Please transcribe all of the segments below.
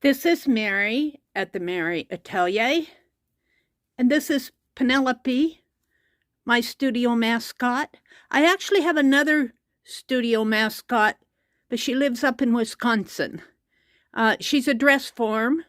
This is Meri at the Meri Atelier, and this is Penelope, my studio mascot. I actually have another studio mascot, but she lives up in Wisconsin. She's a dress form,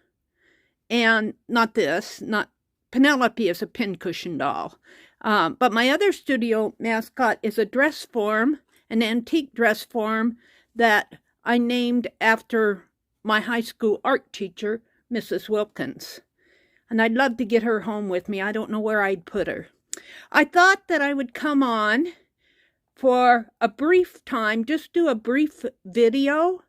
and not Penelope is a pincushion doll. But my other studio mascot is a dress form, an antique dress form that I named after my high school art teacher, Mrs. Wilkins. And I'd love to get her home with me. I don't know where I'd put her. I thought that I would come on for a brief time, just do a brief video,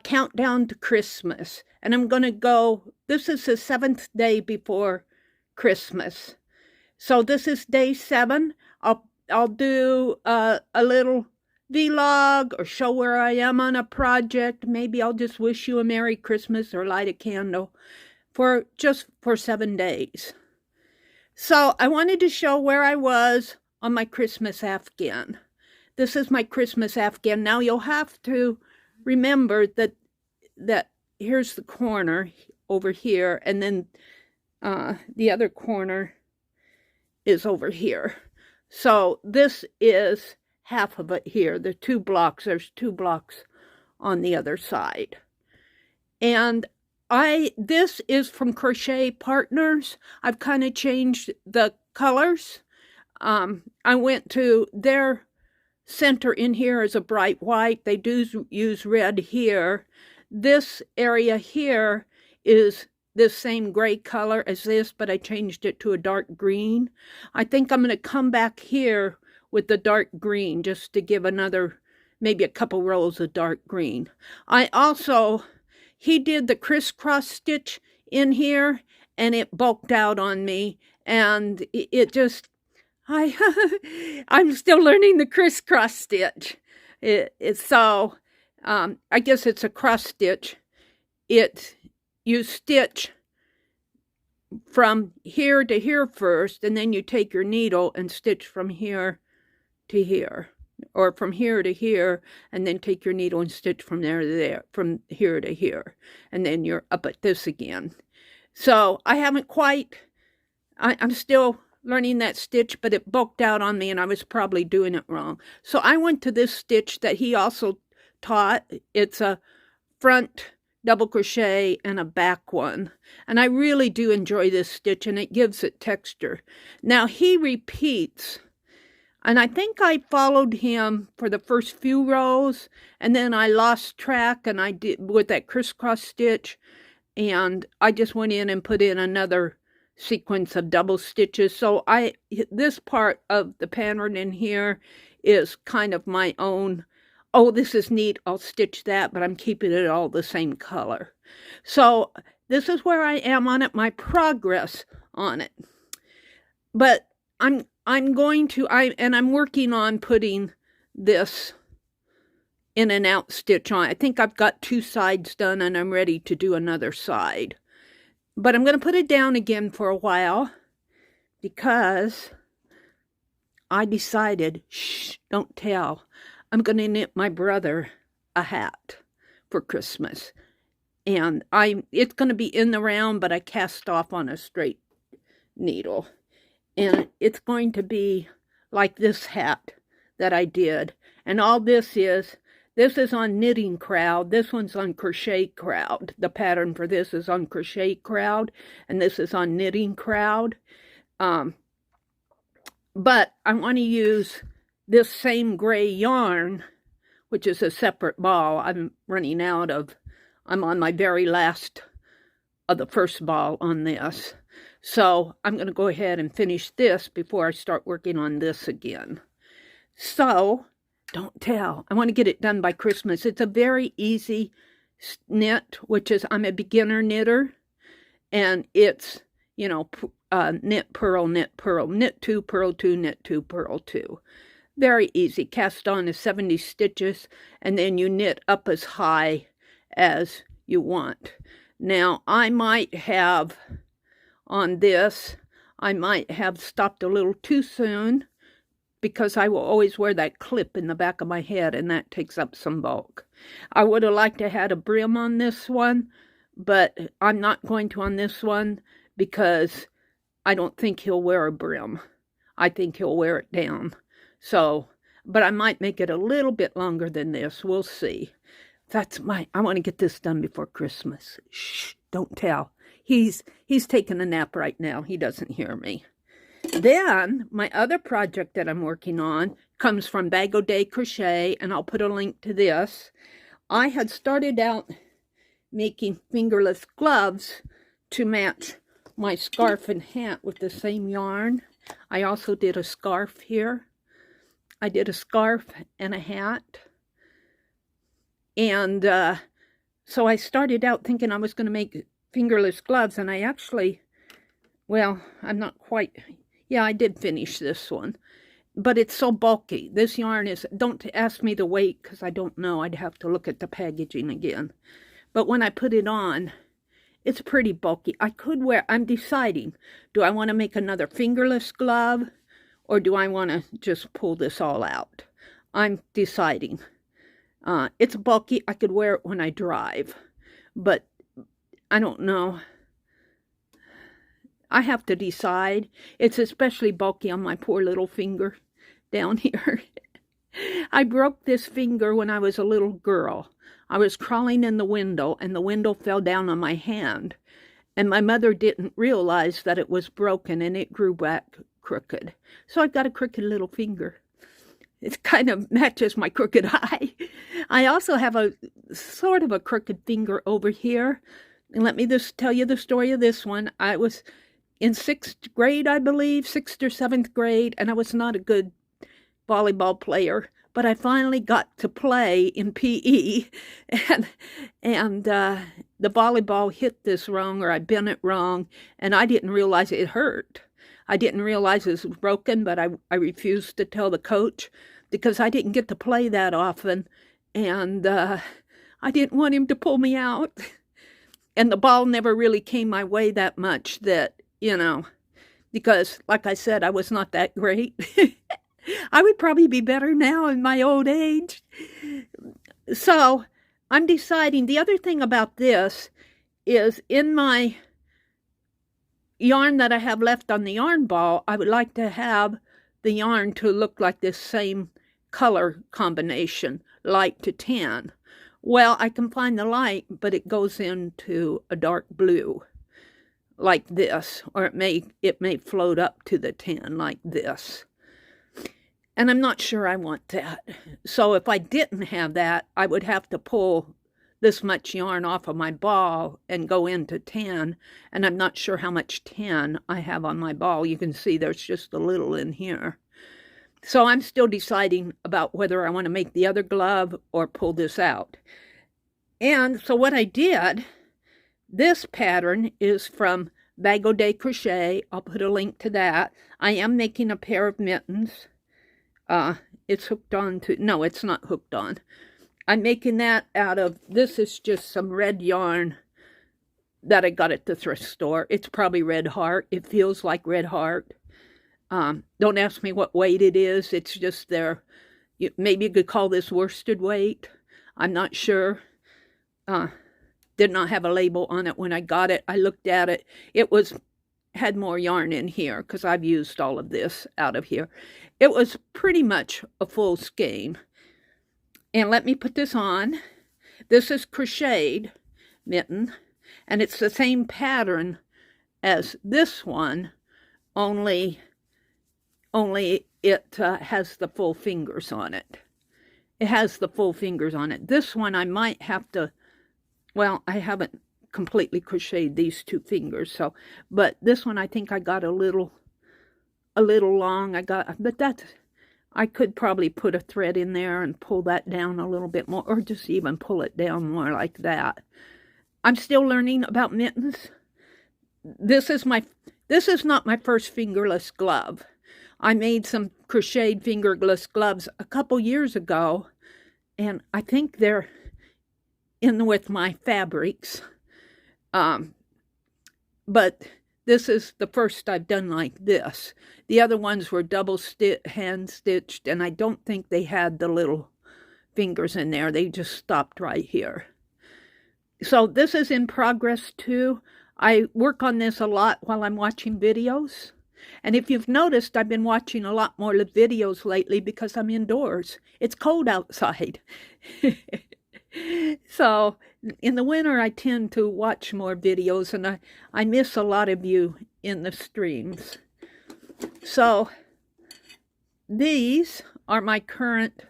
countdown to Christmas. And I'm going to go, this is the 7th day before Christmas. So this is day 7. I'll do a little vlog or show where I am on a project. Maybe I'll just wish you a Merry Christmas or light a candle for 7 days. So I wanted to show where I was on my Christmas Afghan. This is my Christmas Afghan. Now you'll have to remember that here's the corner over here, and then the other corner is over here. So this is half of it here, the 2 blocks. There's 2 blocks on the other side. And this is from Crochet Partners. I've kind of changed the colors. I went to their center in here is a bright white. They do use red here. This area here is this same gray color as this, but I changed it to a dark green. I think I'm going to come back here with the dark green just to give another, maybe a couple rows of dark green. He did the crisscross stitch in here, and it bulked out on me, and it just, I'm still learning the crisscross stitch. I guess it's a cross stitch. You stitch from here to here first, and then you take your needle and stitch from here to here, or from here to here, and then take your needle and stitch from there to there, from here to here, and then you're up at this again. So I haven't quite, I'm still learning that stitch, but it bulked out on me and I was probably doing it wrong. So I went to this stitch that he also taught. It's a front double crochet and a back one, and I really do enjoy this stitch, and it gives it texture. Now he repeats, and I think I followed him for the first few rows, and then I lost track, and I did with that crisscross stitch, and I just went in and put in another sequence of double stitches. So this part of the pattern in here is kind of my own. Oh, this is neat, I'll stitch that, but I'm keeping it all the same color. So this is where I am on it, my progress on it. But I'm working on putting this in and out stitch on. I think I've got 2 sides done, and I'm ready to do another side. But I'm going to put it down again for a while because I decided, shh, don't tell. I'm going to knit my brother a hat for Christmas. And it's going to be in the round, but I cast off on a straight needle. And it's going to be like this hat that I did. And all this is on Knitting Crowd. This one's on Crochet Crowd. The pattern for this is on Crochet Crowd. And this is on Knitting Crowd. But I want to use this same gray yarn, which is a separate ball. I'm on my very last of the first ball on this. So I'm going to go ahead and finish this before I start working on this again. So, don't tell. I want to get it done by Christmas. It's a very easy knit, which is, I'm a beginner knitter. And it's, knit, purl, knit, purl, knit 2, purl 2, knit 2, purl 2. Very easy. Cast on is 70 stitches, and then you knit up as high as you want. Now, I might have stopped a little too soon because I will always wear that clip in the back of my head, and that takes up some bulk. I would have liked to have had a brim on this one, but I'm not going to on this one because I don't think he'll wear a brim. I think he'll wear it down. So, but I might make it a little bit longer than this. We'll see. I want to get this done before Christmas. Shh, don't tell. He's taking a nap right now. He doesn't hear me. Then, my other project that I'm working on comes from Bag O' Day Crochet, and I'll put a link to this. I had started out making fingerless gloves to match my scarf and hat with the same yarn. I also did a scarf here. I did a scarf and a hat. And so I started out thinking I was going to make fingerless gloves, and I actually, well, I'm not quite, yeah, I did finish this one. But it's so bulky. This yarn is, don't ask me the weight because I don't know. I'd have to look at the packaging again. But when I put it on, it's pretty bulky. I could wear, I'm deciding, do I want to make another fingerless glove or do I want to just pull this all out? I'm deciding. It's bulky. I could wear it when I drive, but I don't know. I have to decide. It's especially bulky on my poor little finger down here. I broke this finger when I was a little girl. I was crawling in the window, and the window fell down on my hand. And my mother didn't realize that it was broken, and it grew back crooked. So I've got a crooked little finger. It kind of matches my crooked eye. I also have a sort of a crooked finger over here. And let me just tell you the story of this one. I was in 6th grade, I believe, 6th or 7th grade, and I was not a good volleyball player, but I finally got to play in PE, and the volleyball hit this wrong, or I bent it wrong, and I didn't realize it hurt. I didn't realize it was broken, but I refused to tell the coach because I didn't get to play that often, and I didn't want him to pull me out. And the ball never really came my way that much that, you know, because, like I said, I was not that great. I would probably be better now in my old age. So I'm deciding. The other thing about this is in my yarn that I have left on the yarn ball, I would like to have the yarn to look like this same color combination, light to tan. Well, I can find the light, but it goes into a dark blue like this, or it may float up to the tan like this. And I'm not sure I want that. So if I didn't have that, I would have to pull this much yarn off of my ball and go into tan. And I'm not sure how much tan I have on my ball. You can see there's just a little in here. So I'm still deciding about whether I want to make the other glove or pull this out. And so what I did, this pattern is from Bag O' Day Crochet. I'll put a link to that. I am making a pair of mittens. It's hooked on to, no, it's not hooked on. I'm making that out of, this is just some red yarn that I got at the thrift store. It's probably Red Heart. It feels like Red Heart. Don't ask me what weight it is. It's just there. Maybe you could call this worsted weight. I'm not sure. Did not have a label on it when I got it. I looked at it. It had more yarn in here because I've used all of this out of here. It was pretty much a full skein. And let me put this on. This is crocheted mitten, and it's the same pattern as this one, only it has the full fingers on it. It has the full fingers on it. This one I might have to, well, I haven't completely crocheted these two fingers, so, but this one I think I got a little long. But I could probably put a thread in there and pull that down a little bit more, or just even pull it down more like that. I'm still learning about mittens. This is not my first fingerless glove. I made some crocheted fingerless gloves a couple years ago, and I think they're in with my fabrics. But this is the first I've done like this. The other ones were double hand stitched, and I don't think they had the little fingers in there. They just stopped right here. So this is in progress too. I work on this a lot while I'm watching videos. And if you've noticed, I've been watching a lot more videos lately because I'm indoors. It's cold outside. So in the winter, I tend to watch more videos, and I miss a lot of you in the streams. So these are my current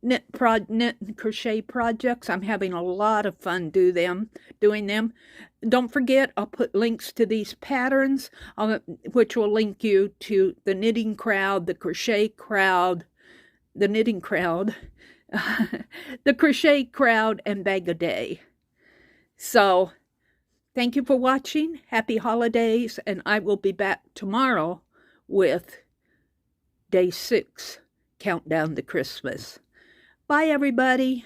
knit and crochet projects. I'm having a lot of fun doing them. Don't forget, I'll put links to these patterns, which will link you to the Knitting Crowd, the Crochet Crowd, the Knitting Crowd, the Crochet Crowd, and Bag a Day. So, thank you for watching. Happy holidays, and I will be back tomorrow with Day 6, Countdown to Christmas. Bye, everybody.